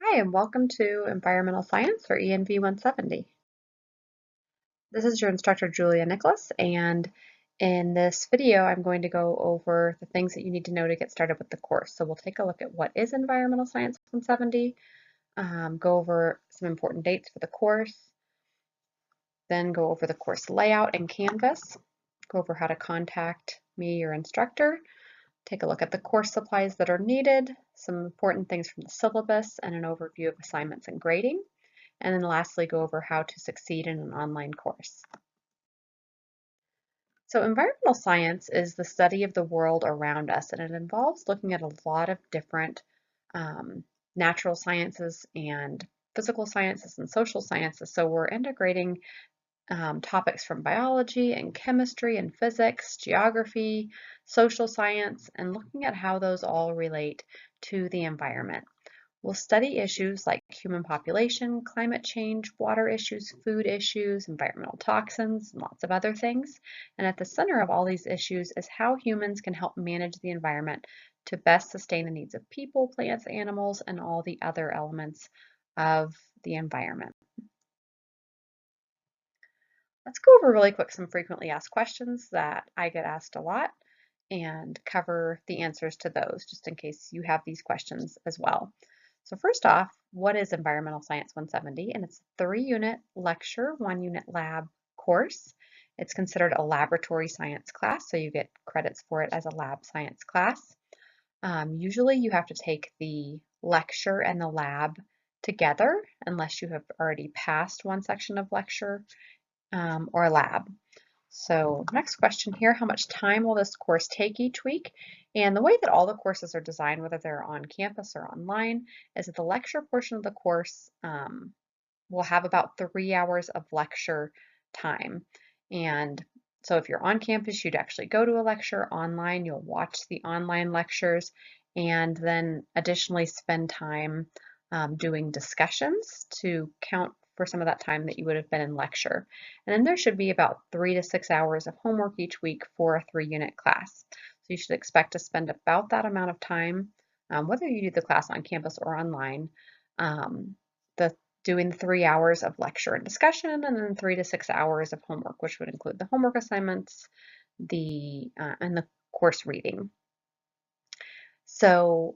Hi, and welcome to Environmental Science or ENV 170. This is your instructor, Julia Nicholas, and in this video, I'm going to go over the things that you need to know to get started with the course. So we'll take a look at what is Environmental Science 170, go over some important dates for the course, then go over the course layout and Canvas, go over how to contact me, your instructor, take a look at the course supplies that are needed, some important things from the syllabus, and an overview of assignments and grading. And then lastly, go over how to succeed in an online course. So environmental science is the study of the world around us, and it involves looking at a lot of different natural sciences and physical sciences and social sciences. So we're integrating topics from biology and chemistry and physics, geography, social science, and looking at how those all relate to the environment. We'll study issues like human population, climate change, water issues, food issues, environmental toxins, and lots of other things. And at the center of all these issues is how humans can help manage the environment to best sustain the needs of people, plants, animals, and all the other elements of the environment. Let's go over really quick some frequently asked questions that I get asked a lot and cover the answers to those just in case you have these questions as well. So first off, what is Environmental Science 170? And it's a 3-unit lecture, 1-unit lab course. It's considered a laboratory science class, so you get credits for it as a lab science class. Usually you have to take the lecture and the lab together unless you have already passed one section of lecture or lab. So next question here, how much time will this course take each week? And the way that all the courses are designed, whether they're on campus or online, is that the lecture portion of the course will have about 3 hours of lecture time. And so if you're on campus, you'd actually go to a lecture. Online, you'll watch the online lectures and then additionally spend time doing discussions to count for some of that time that you would have been in lecture. And then there should be about 3 to 6 hours of homework each week for a 3-unit class. So you should expect to spend about that amount of time, whether you do the class on campus or online, the doing 3 hours of lecture and discussion, and then 3 to 6 hours of homework, which would include the homework assignments, and the course reading. So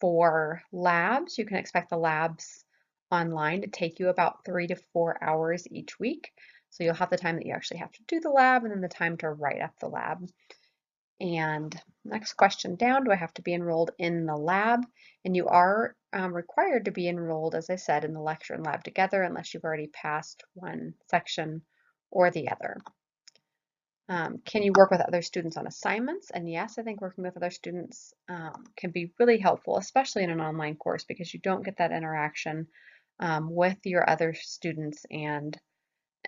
for labs, you can expect the labs online to take you about 3 to 4 hours each week. So you'll have the time that you actually have to do the lab and then the time to write up the lab. And next question down, do I have to be enrolled in the lab? And you are required to be enrolled, as I said, in the lecture and lab together unless you've already passed one section or the other. Can you work with other students on assignments? And yes, I think working with other students can be really helpful, especially in an online course, because you don't get that interaction with your other students and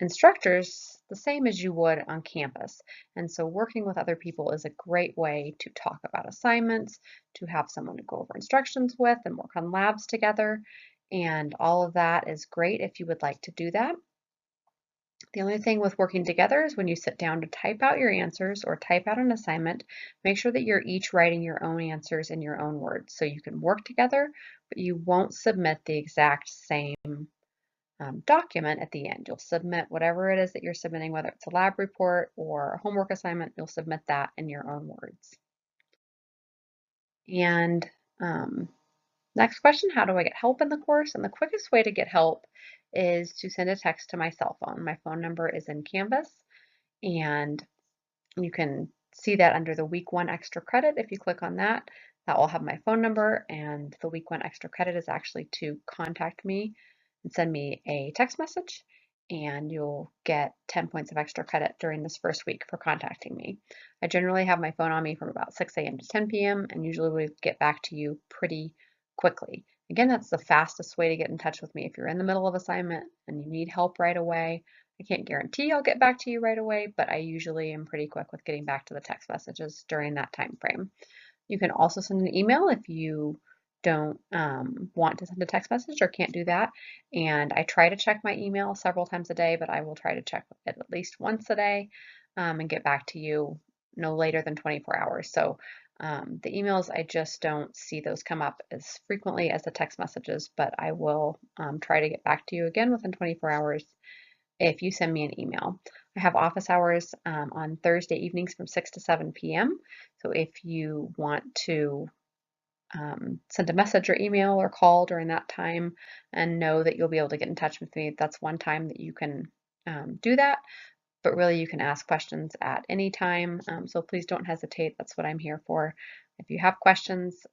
instructors the same as you would on campus. And so working with other people is a great way to talk about assignments, to have someone to go over instructions with and work on labs together. And all of that is great if you would like to do that. The only thing with working together is when you sit down to type out your answers or type out an assignment, make sure that you're each writing your own answers in your own words. So you can work together, but you won't submit the exact same document at the end. You'll submit whatever it is that you're submitting, whether it's a lab report or a homework assignment, you'll submit that in your own words. And next question, how do I get help in the course? And the quickest way to get help is to send a text to my cell phone. My phone number is in Canvas, and you can see that under the week 1 extra credit. If you click on that, that will have my phone number, and the week 1 extra credit is actually to contact me and send me a text message, and you'll get 10 points of extra credit during this first week for contacting me. I generally have my phone on me from about 6 a.m. to 10 p.m. and usually we get back to you pretty quickly. Again, that's the fastest way to get in touch with me. If you're in the middle of assignment and you need help right away, I can't guarantee I'll get back to you right away, but I usually am pretty quick with getting back to the text messages during that time frame. You can also send an email if you don't want to send a text message or can't do that. And I try to check my email several times a day, but I will try to check it at least once a day and get back to you no later than 24 hours. So The emails, I just don't see those come up as frequently as the text messages, but I will try to get back to you again within 24 hours if you send me an email. I have office hours on Thursday evenings from 6 to 7 p.m. So if you want to send a message or email or call during that time and know that you'll be able to get in touch with me, that's one time that you can do that. But really, you can ask questions at any time. So please don't hesitate. That's what I'm here for. If you have questions,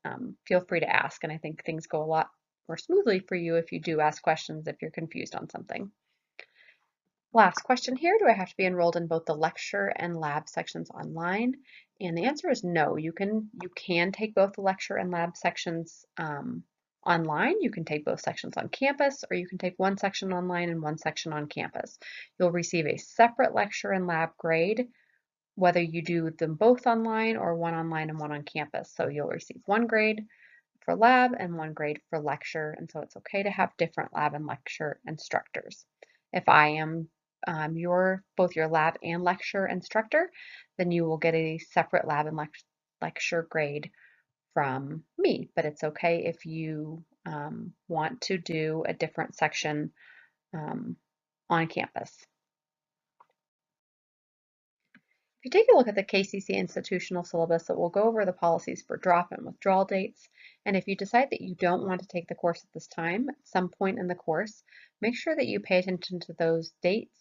feel free to ask. And I think things go a lot more smoothly for you if you do ask questions if you're confused on something. Last question here, do I have to be enrolled in both the lecture and lab sections online? And the answer is no. You can take both the lecture and lab sections online. You can take both sections on campus, or you can take one section online and one section on campus. You'll receive a separate lecture and lab grade, whether you do them both online or one online and one on campus. So you'll receive one grade for lab and one grade for lecture, and so it's okay to have different lab and lecture instructors. If I am both your lab and lecture instructor, then you will get a separate lab and lecture grade from me, but it's okay if you want to do a different section on campus. If you take a look at the KCC institutional syllabus, it will go over the policies for drop and withdrawal dates. And if you decide that you don't want to take the course at this time, at some point in the course, make sure that you pay attention to those dates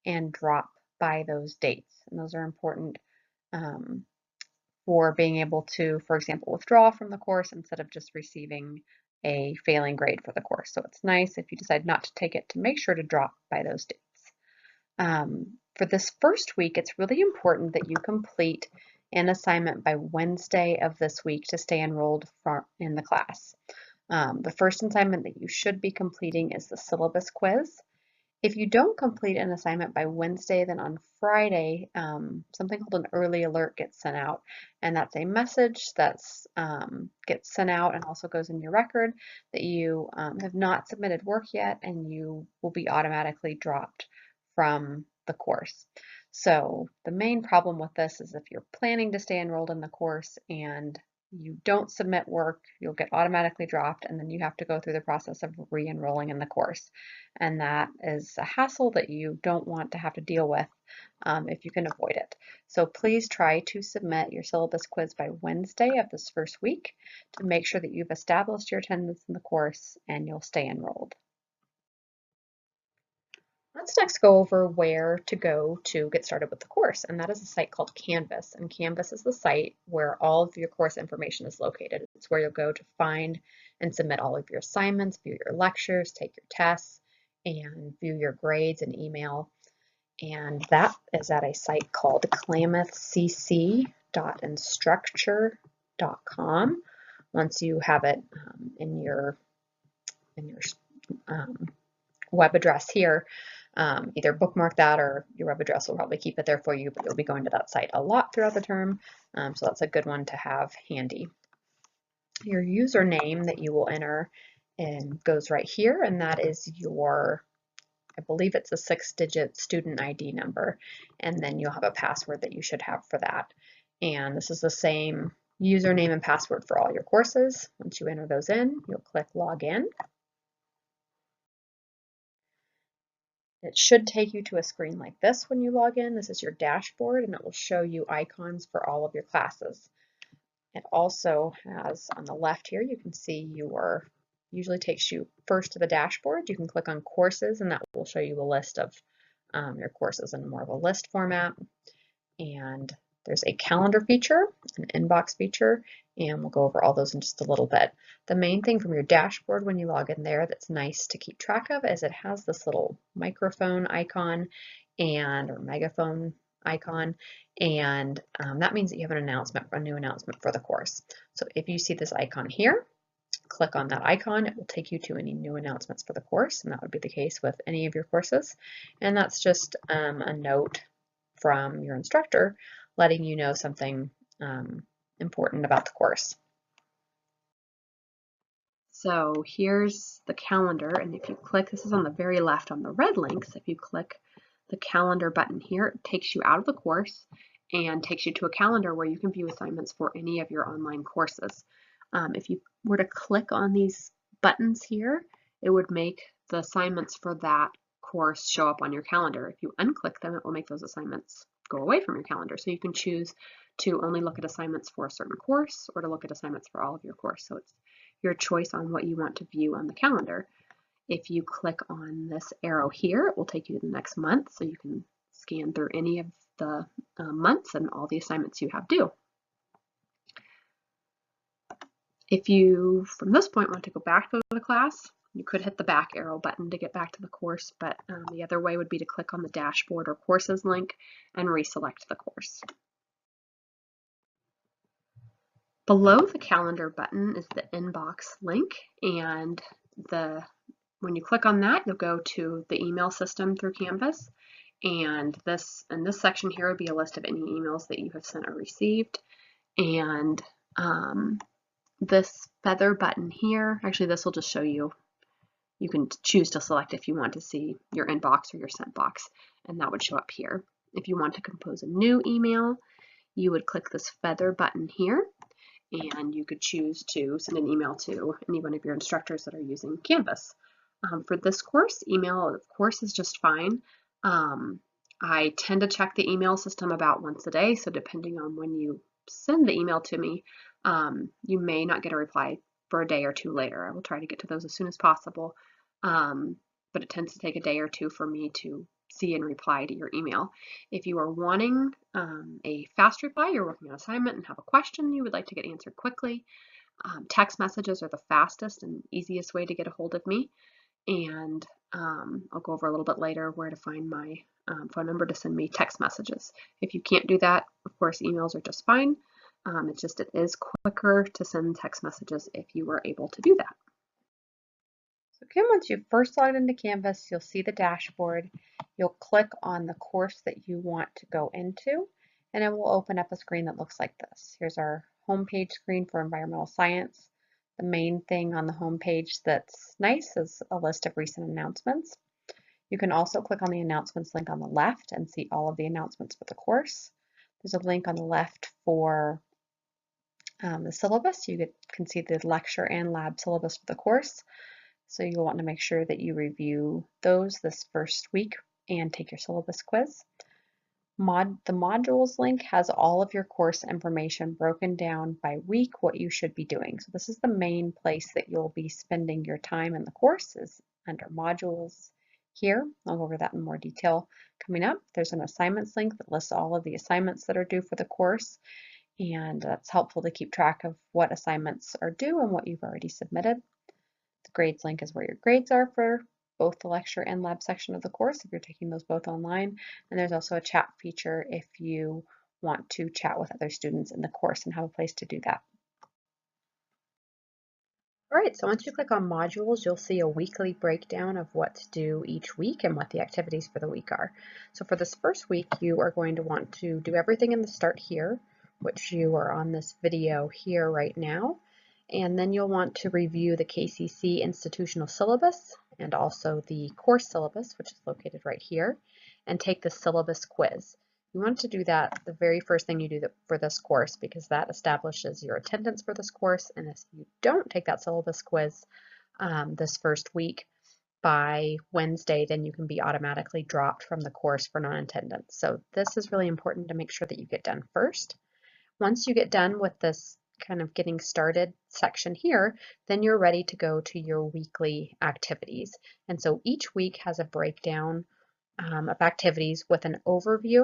and drop by those dates. And those are important for being able to, for example, withdraw from the course instead of just receiving a failing grade for the course. So it's nice if you decide not to take it to make sure to drop by those dates. For this first week, it's really important that you complete an assignment by Wednesday of this week to stay enrolled in the class. The first assignment that you should be completing is the syllabus quiz. If you don't complete an assignment by Wednesday, then on Friday, something called an early alert gets sent out. And that's a message that gets sent out and also goes in your record that you have not submitted work yet and you will be automatically dropped from the course. So the main problem with this is if you're planning to stay enrolled in the course and you don't submit work, you'll get automatically dropped, and then you have to go through the process of re-enrolling in the course. And that is a hassle that you don't want to have to deal with if you can avoid it. So please try to submit your syllabus quiz by Wednesday of this first week to make sure that you've established your attendance in the course and you'll stay enrolled. Let's next go over where to go to get started with the course, and that is a site called Canvas. And Canvas is the site where all of your course information is located. It's where you'll go to find and submit all of your assignments, view your lectures, take your tests, and view your grades and email. And that is at a site called klamathcc.instructure.com. Once you have it in your web address here, either bookmark that or your web address will probably keep it there for you, but you'll be going to that site a lot throughout the term, so that's a good one to have handy. Your username that you will enter goes right here, and that is your, I believe it's a 6-digit student ID number, and then you'll have a password that you should have for that. And this is the same username and password for all your courses. Once you enter those in, you'll click Login. It should take you to a screen like this when you log in. This is your dashboard, and it will show you icons for all of your classes. It also has on the left here, you can see usually takes you first to the dashboard. You can click on courses, and that will show you a list of your courses in more of a list format. And there's a calendar feature, an inbox feature, and we'll go over all those in just a little bit. The main thing from your dashboard when you log in there that's nice to keep track of is it has this little microphone icon or megaphone icon, and that means that you have a new announcement for the course. So if you see this icon here, click on that icon. It will take you to any new announcements for the course, and that would be the case with any of your courses. And that's just a note from your instructor letting you know something important about the course. So here's the calendar, and if you click, this is on the very left on the red links, if you click the calendar button here, it takes you out of the course and takes you to a calendar where you can view assignments for any of your online courses. If you were to click on these buttons here, it would make the assignments for that course show up on your calendar. If you unclick them, it will make those assignments go away from your calendar. So you can choose to only look at assignments for a certain course or to look at assignments for all of your course. So it's your choice on what you want to view on the calendar. If you click on this arrow here, it will take you to the next month, so you can scan through any of the months and all the assignments you have due. If you, from this point, want to go back to the class, you could hit the back arrow button to get back to the course, but the other way would be to click on the dashboard or courses link and reselect the course. Below the calendar button is the inbox link, and when you click on that, you'll go to the email system through Canvas, and in this section here would be a list of any emails that you have sent or received, and this feather button here, actually this will just show you, you can choose to select if you want to see your inbox or your sent box, and that would show up here. If you want to compose a new email, you would click this feather button here, and you could choose to send an email to any one of your instructors that are using Canvas. For this course, email of course is just fine. I tend to check the email system about once a day, so depending on when you send the email to me, you may not get a reply for a day or two later. I will try to get to those as soon as possible, but it tends to take a day or two for me to see and reply to your email. If you are wanting a fast reply, you're working on an assignment and have a question you would like to get answered quickly, text messages are the fastest and easiest way to get a hold of me. And I'll go over a little bit later where to find my phone number to send me text messages. If you can't do that, of course, emails are just fine. It's just it is quicker to send text messages if you were able to do that. So again, once you first log into Canvas, you'll see the dashboard. You'll click on the course that you want to go into, and it will open up a screen that looks like this. Here's our homepage screen for environmental science. The main thing on the homepage that's nice is a list of recent announcements. You can also click on the announcements link on the left and see all of the announcements for the course. There's a link on the left for the syllabus. You can see the lecture and lab syllabus for the course. So you'll want to make sure that you review those this first week and take your syllabus quiz. The modules link has all of your course information broken down by week, what you should be doing. So this is the main place that you'll be spending your time in the course is under modules here. I'll go over that in more detail coming up. There's an assignments link that lists all of the assignments that are due for the course, and that's helpful to keep track of what assignments are due and what you've already submitted. The grades link is where your grades are for both the lecture and lab section of the course if you're taking those both online. And there's also a chat feature if you want to chat with other students in the course and have a place to do that. All right, so once you click on modules, you'll see a weekly breakdown of what's due each week and what the activities for the week are. So for this first week, you are going to want to do everything in the start here, which you are on this video here right now. And then you'll want to review the KCC institutional syllabus and also the course syllabus, which is located right here, and take the syllabus quiz. You want to do that the very first thing you do for this course because that establishes your attendance for this course. And if you don't take that syllabus quiz this first week by Wednesday, then you can be automatically dropped from the course for non-attendance. So this is really important to make sure that you get done first. Once you get done with this kind of getting started section here, then you're ready to go to your weekly activities. And so each week has a breakdown of activities with an overview.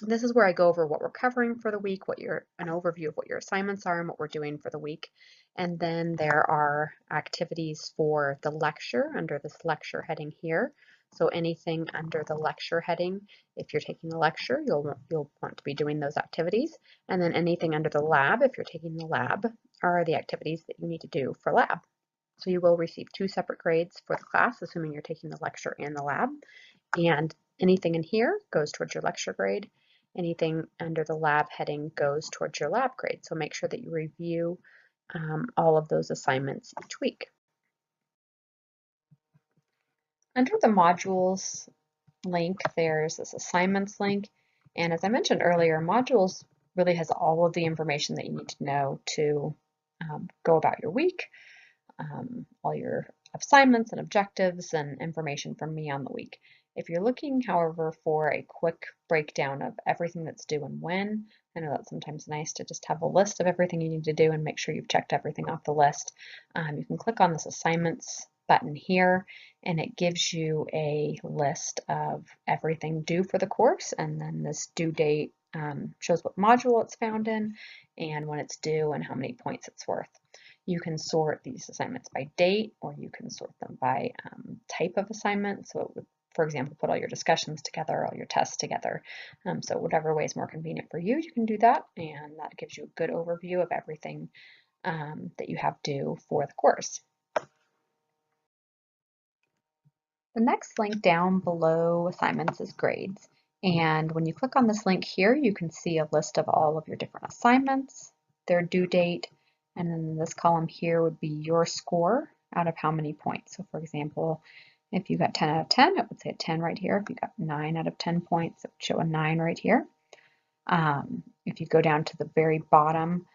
This is where I go over what we're covering for the week, an overview of what your assignments are and what we're doing for the week. And then there are activities for the lecture under this lecture heading here. So anything under the lecture heading, if you're taking a lecture, you'll want to be doing those activities. And then anything under the lab, if you're taking the lab, are the activities that you need to do for lab. So you will receive 2 separate grades for the class, assuming you're taking the lecture and the lab. And anything in here goes towards your lecture grade. Anything under the lab heading goes towards your lab grade. So make sure that you review all of those assignments each week. Under the modules link, there's this assignments link, And as I mentioned earlier, modules really has all of the information that you need to know to go about your week, all your assignments and objectives and information from me on the week. If you're looking, however, for a quick breakdown of everything that's due and when, I know that's sometimes nice to just have a list of everything you need to do and make sure you've checked everything off the list. You can click on this assignments button here and it gives you a list of everything due for the course, and then this due date shows what module it's found in and when it's due and how many points it's worth. You can sort these assignments by date, or you can sort them by type of assignment. So it would, for example, put all your discussions together, all your tests together. So whatever way is more convenient for you, you can do that, and that gives you a good overview of everything that you have due for the course. The next link down below assignments is grades. And when you click on this link here, you can see a list of all of your different assignments, their due date, and then this column here would be your score out of how many points. So for example, if you got 10 out of 10, it would say a 10 right here. If you got 9 out of 10 points, it would show a 9 right here. If you go down to the very bottom,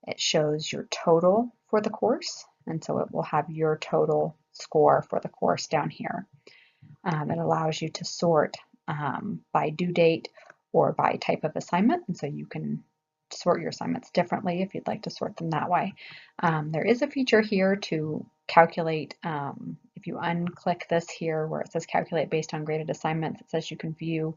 it shows your total for the course. And so it will have your total score for the course down here. It allows you to sort by due date or by type of assignment, and so you can sort your assignments differently if you'd like to sort them that way. There is a feature here to calculate, if you unclick this here where it says calculate based on graded assignments, it says you can view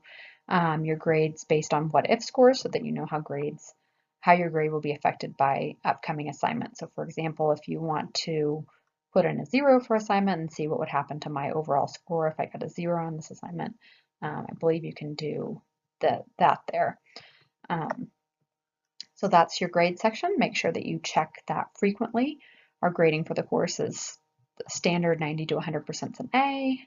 your grades based on what if scores so that you know how your grade will be affected by upcoming assignments. So for example, if you want to put in a 0 for assignment and see what would happen to my overall score if I got a 0 on this assignment, I believe you can do that there. So that's your grade section. Make sure that you check that frequently. Our grading for the course is standard 90 to 100% is an A,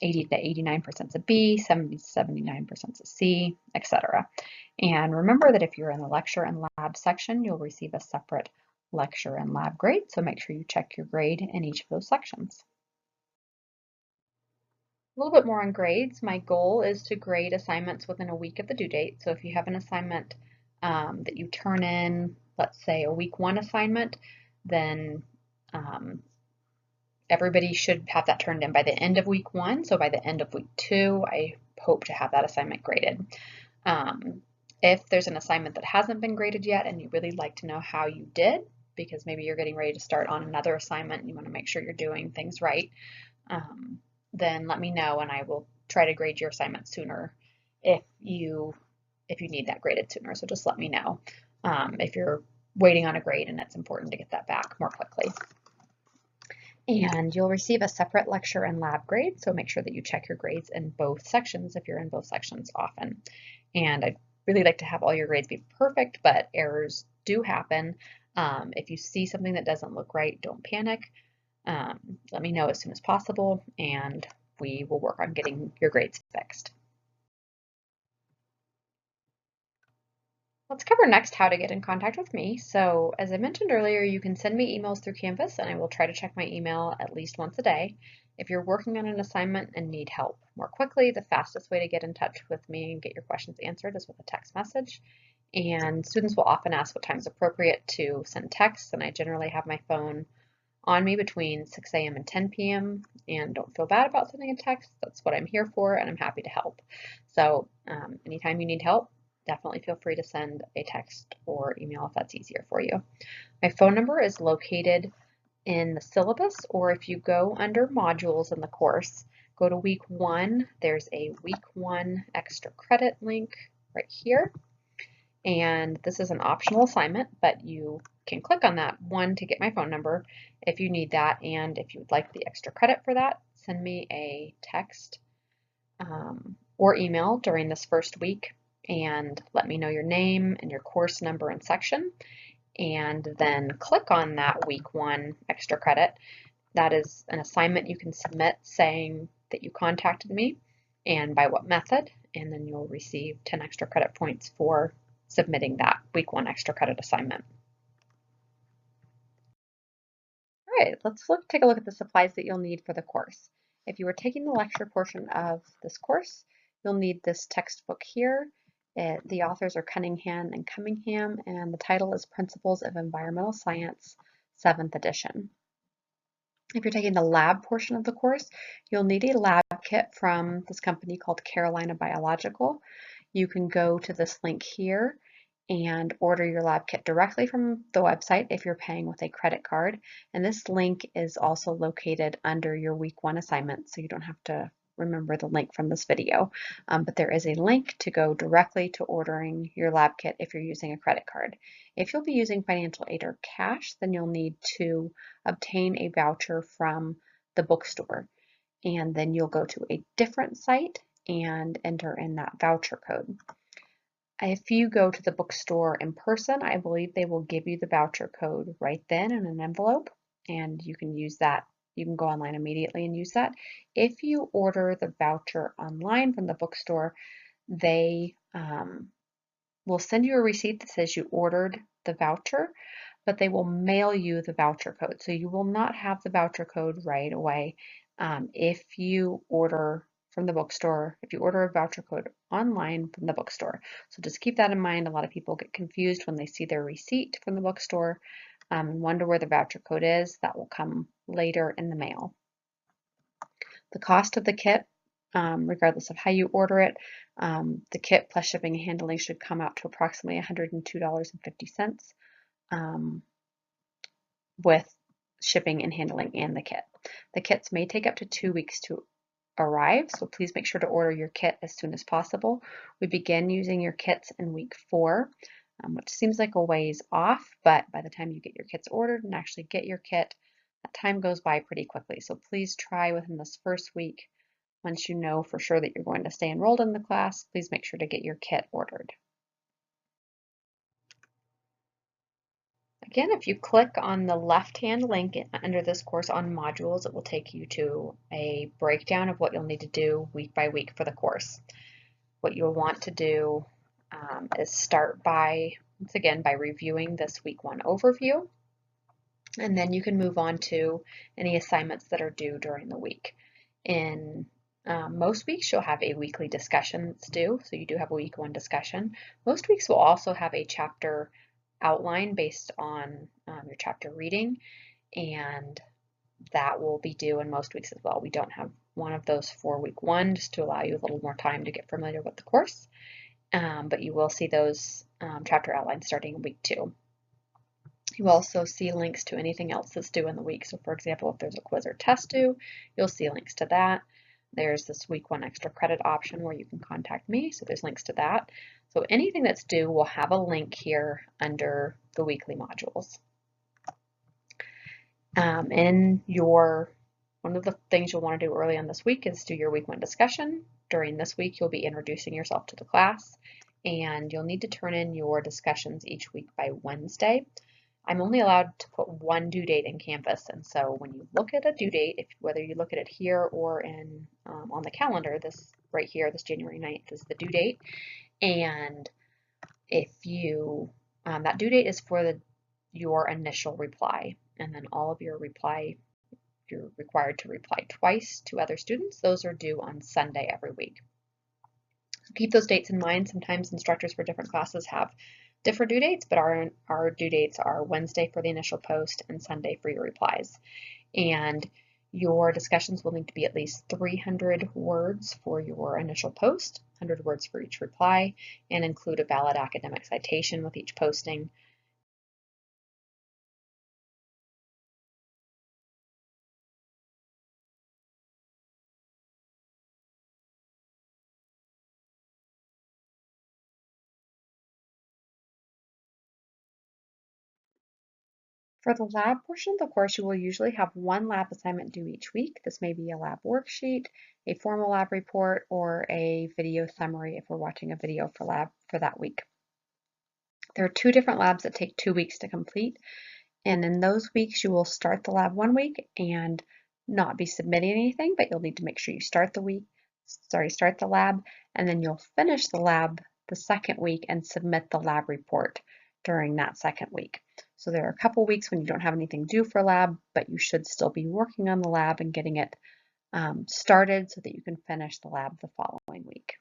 80 to 89% is a B, 70 to 79% is a C, etc. And remember that if you're in the lecture and lab section, you'll receive a separate lecture and lab grade, so make sure you check your grade in each of those sections. A little bit more on grades. My goal is to grade assignments within a week of the due date. So if you have an assignment that you turn in, let's say a week 1 assignment, then everybody should have that turned in by the end of week 1. So by the end of week 2, I hope to have that assignment graded. If there's an assignment that hasn't been graded yet and you really like to know how you did, because maybe you're getting ready to start on another assignment and you want to make sure you're doing things right, then let me know and I will try to grade your assignment sooner if you need that graded sooner. So just let me know if you're waiting on a grade and it's important to get that back more quickly. And you'll receive a separate lecture and lab grade, so make sure that you check your grades in both sections if you're in both sections often. And I'd really like to have all your grades be perfect, but errors do happen. If you see something that doesn't look right, don't panic. Let me know as soon as possible, and we will work on getting your grades fixed. Let's cover next how to get in contact with me. So as I mentioned earlier, you can send me emails through Canvas and I will try to check my email at least once a day. If you're working on an assignment and need help more quickly, the fastest way to get in touch with me and get your questions answered is with a text message. And students will often ask what time is appropriate to send texts, and I generally have my phone on me between 6 a.m. and 10 p.m. and don't feel bad about sending a text. That's what I'm here for, and I'm happy to help. So anytime you need help, definitely feel free to send a text or email if that's easier for you. My phone number is located in the syllabus, or if you go under modules in the course, go to week 1, there's a week 1 extra credit link right here. And this is an optional assignment, but you can click on that one to get my phone number if you need that. And if you would like the extra credit for that, send me a text or email during this first week and let me know your name and your course number and section, and then click on that week 1 extra credit. That is an assignment you can submit saying that you contacted me and by what method, and then you'll receive 10 extra credit points for submitting that week 1 extra credit assignment. All right, let's take a look at the supplies that you'll need for the course. If you are taking the lecture portion of this course, you'll need this textbook here. The authors are Cunningham and Cunningham, and the title is Principles of Environmental Science, 7th edition. If you're taking the lab portion of the course, you'll need a lab kit from this company called Carolina Biological. You can go to this link here and order your lab kit directly from the website if you're paying with a credit card. And this link is also located under your week 1 assignment, so you don't have to remember the link from this video. But there is a link to go directly to ordering your lab kit if you're using a credit card. If you'll be using financial aid or cash, then you'll need to obtain a voucher from the bookstore. And then you'll go to a different site and enter in that voucher code. If you go to the bookstore in person, I believe they will give you the voucher code right then in an envelope, and you can use that. You can go online immediately and use that. If you order the voucher online from the bookstore, they will send you a receipt that says you ordered the voucher, but they will mail you the voucher code. So you will not have the voucher code right away. If you order from the bookstore, if you order a voucher code online from the bookstore. So just keep that in mind. A lot of people get confused when they see their receipt from the bookstore and wonder where the voucher code is. That will come later in the mail. The cost of the kit, regardless of how you order it, the kit plus shipping and handling should come out to approximately $102.50 with shipping and handling and the kit. The kits may take up to 2 weeks to arrive, so please make sure to order your kit as soon as possible. We begin using your kits in week 4, which seems like a ways off, but by the time you get your kits ordered and actually get your kit, that time goes by pretty quickly. So please try within this first week. Once you know for sure that you're going to stay enrolled in the class, please make sure to get your kit ordered. Again, if you click on the left-hand link under this course on modules, it will take you to a breakdown of what you'll need to do week by week for the course. What you'll want to do is start by, once again, by reviewing this week 1 overview, and then you can move on to any assignments that are due during the week. In most weeks, you'll have a weekly discussion that's due, so you do have a week 1 discussion. Most weeks will also have a chapter outline based on your chapter reading, and that will be due in most weeks as well. We don't have one of those for week 1 just to allow you a little more time to get familiar with the course, but you will see those chapter outlines starting in week 2. You will also see links to anything else that's due in the week. So for example, if there's a quiz or test due, you'll see links to that. There's this week 1 extra credit option where you can contact me, so there's links to that. So anything that's due will have a link here under the weekly modules. One of the things you'll want to do early on this week is do your week 1 discussion. During this week, you'll be introducing yourself to the class, and you'll need to turn in your discussions each week by Wednesday. I'm only allowed to put 1 due date in Canvas, and so when you look at a due date, whether you look at it here or in on the calendar, this right here, this January 9th is the due date, and if you that due date is for your initial reply, and then all of your reply, you're required to reply twice to other students. Those are due on Sunday every week. So keep those dates in mind. Sometimes instructors for different classes have different due dates, but our due dates are Wednesday for the initial post and Sunday for your replies. And your discussions will need to be at least 300 words for your initial post, 100 words for each reply, and include a valid academic citation with each posting. For the lab portion of the course, you will usually have 1 lab assignment due each week. This may be a lab worksheet, a formal lab report, or a video summary if we're watching a video for lab for that week. There are 2 different labs that take 2 weeks to complete, and in those weeks you will start the lab 1 week and not be submitting anything, but you'll need to make sure you start the lab, and then you'll finish the lab the 2nd week and submit the lab report during that 2nd week. So there are a couple weeks when you don't have anything due for lab, but you should still be working on the lab and getting it started so that you can finish the lab the following week.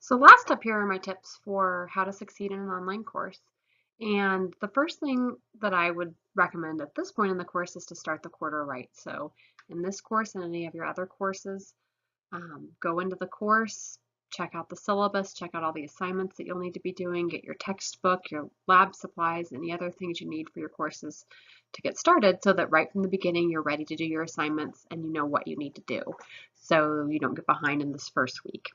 So last up here are my tips for how to succeed in an online course. And the first thing that I would recommend at this point in the course is to start the quarter right. So in this course and any of your other courses, go into the course, check out the syllabus, check out all the assignments that you'll need to be doing, get your textbook, your lab supplies, any other things you need for your courses to get started so that right from the beginning you're ready to do your assignments and you know what you need to do so you don't get behind in this first week.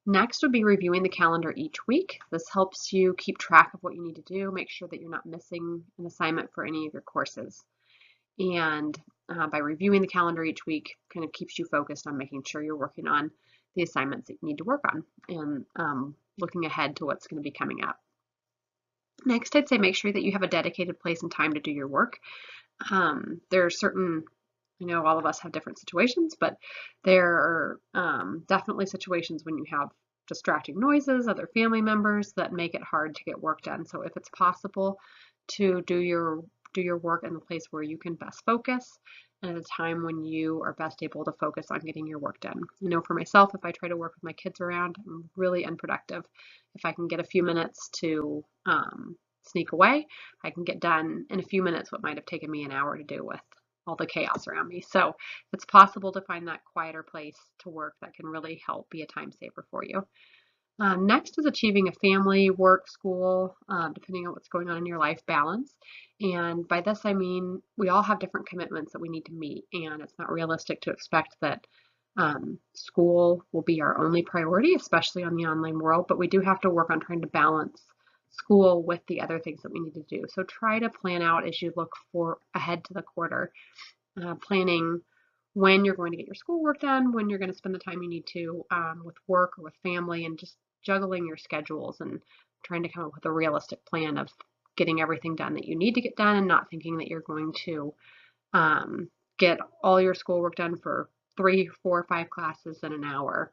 Next would be reviewing the calendar each week. This helps you keep track of what you need to do, make sure that you're not missing an assignment for any of your courses. And by reviewing the calendar each week, kind of keeps you focused on making sure you're working on the assignments that you need to work on and looking ahead to what's going to be coming up. Next, I'd say make sure that you have a dedicated place and time to do your work. There are certain, I know all of us have different situations, but there are definitely situations when you have distracting noises, other family members that make it hard to get work done. So if it's possible to do your work in the place where you can best focus and at a time when you are best able to focus on getting your work done. You know, for myself, if I try to work with my kids around, I'm really unproductive. If I can get a few minutes to sneak away, I can get done in a few minutes what might have taken me an hour to do with all the chaos around me. So if it's possible to find that quieter place to work, that can really help be a time saver for you. Next is achieving a family, work, school, depending on what's going on in your life, balance. And by this, I mean we all have different commitments that we need to meet, and it's not realistic to expect that school will be our only priority, especially on the online world, but we do have to work on trying to balance school with the other things that we need to do. So try to plan out as you look for ahead to the quarter, planning when you're going to get your schoolwork done, when you're going to spend the time you need to with work or with family, and just juggling your schedules and trying to come up with a realistic plan of getting everything done that you need to get done and not thinking that you're going to get all your schoolwork done for 3, 4, 5 classes in an hour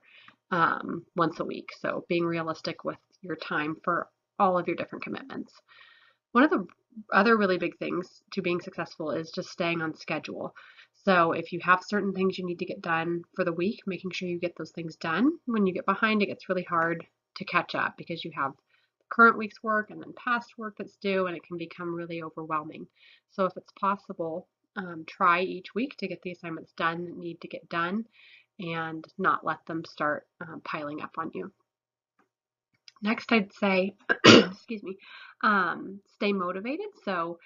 once a week. So being realistic with your time for all of your different commitments. One of the other really big things to being successful is just staying on schedule. So if you have certain things you need to get done for the week, making sure you get those things done. When you get behind, it gets really hard to catch up because you have the current week's work and then past work that's due, and it can become really overwhelming. So if it's possible, try each week to get the assignments done that need to get done and not let them start piling up on you. Next, I'd say, excuse me, stay motivated. So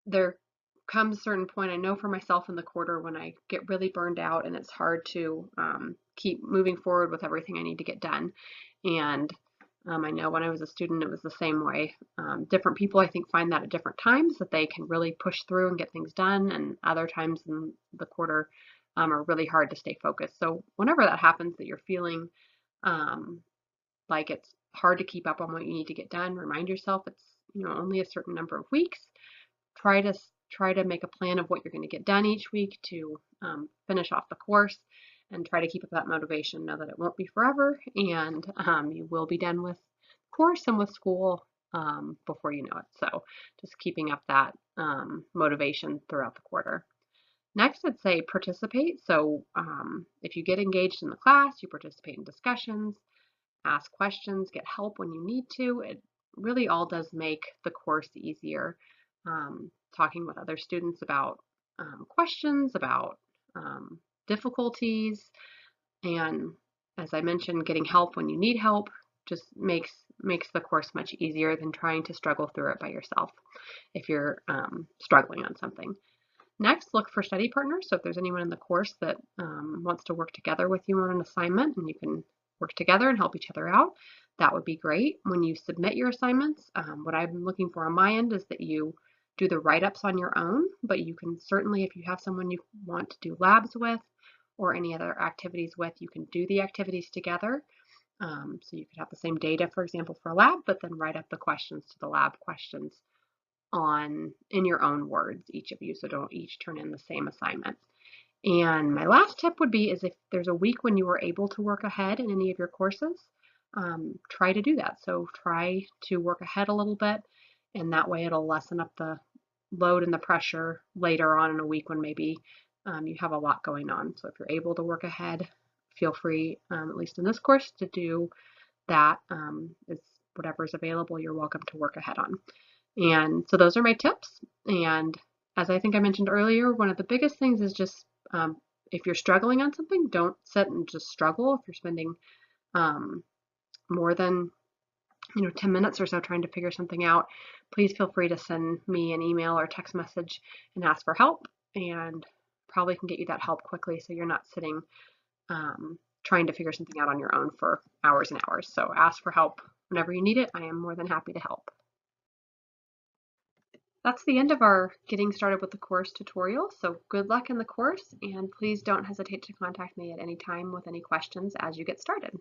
there comes a certain point, I know for myself in the quarter when I get really burned out and it's hard to keep moving forward with everything I need to get done. And I know when I was a student, it was the same way. Different people, I think, find that at different times that they can really push through and get things done, and other times in the quarter are really hard to stay focused. So whenever that happens, that you're feeling um, like it's hard to keep up on what you need to get done, remind yourself it's only a certain number of weeks. Try to make a plan of what you're going to get done each week to finish off the course, and try to keep up that motivation. Know that it won't be forever, and you will be done with course and with school before you know it. So just keeping up that motivation throughout the quarter. Next, I'd say participate. So if you get engaged in the class, you participate in discussions, ask questions, get help when you need to. It really all does make the course easier. Talking with other students about questions, about difficulties, and as I mentioned, getting help when you need help just makes the course much easier than trying to struggle through it by yourself if you're struggling on something. Next, look for study partners. So if there's anyone in the course that wants to work together with you on an assignment and you can work together and help each other out, that would be great. When you submit your assignments, what I'm looking for on my end is that you do the write-ups on your own, but you can certainly, if you have someone you want to do labs with or any other activities with, you can do the activities together. So you could have the same data, for example, for a lab, but then write up the questions to the lab questions in your own words, each of you, so don't each turn in the same assignment. And my last tip would be is if there's a week when you were able to work ahead in any of your courses, try to do that. So try to work ahead a little bit, and that way it'll lessen up the load and the pressure later on in a week when maybe you have a lot going on. So if you're able to work ahead, feel free, at least in this course, to do that is whatever is available, you're welcome to work ahead on. And so those are my tips. And as I think I mentioned earlier, one of the biggest things is just if you're struggling on something, don't sit and just struggle. If you're spending more than 10 minutes or so trying to figure something out, please feel free to send me an email or text message and ask for help, and probably can get you that help quickly so you're not sitting trying to figure something out on your own for hours and hours. So ask for help whenever you need it. I am more than happy to help. That's the end of our getting started with the course tutorial. So good luck in the course, and please don't hesitate to contact me at any time with any questions as you get started.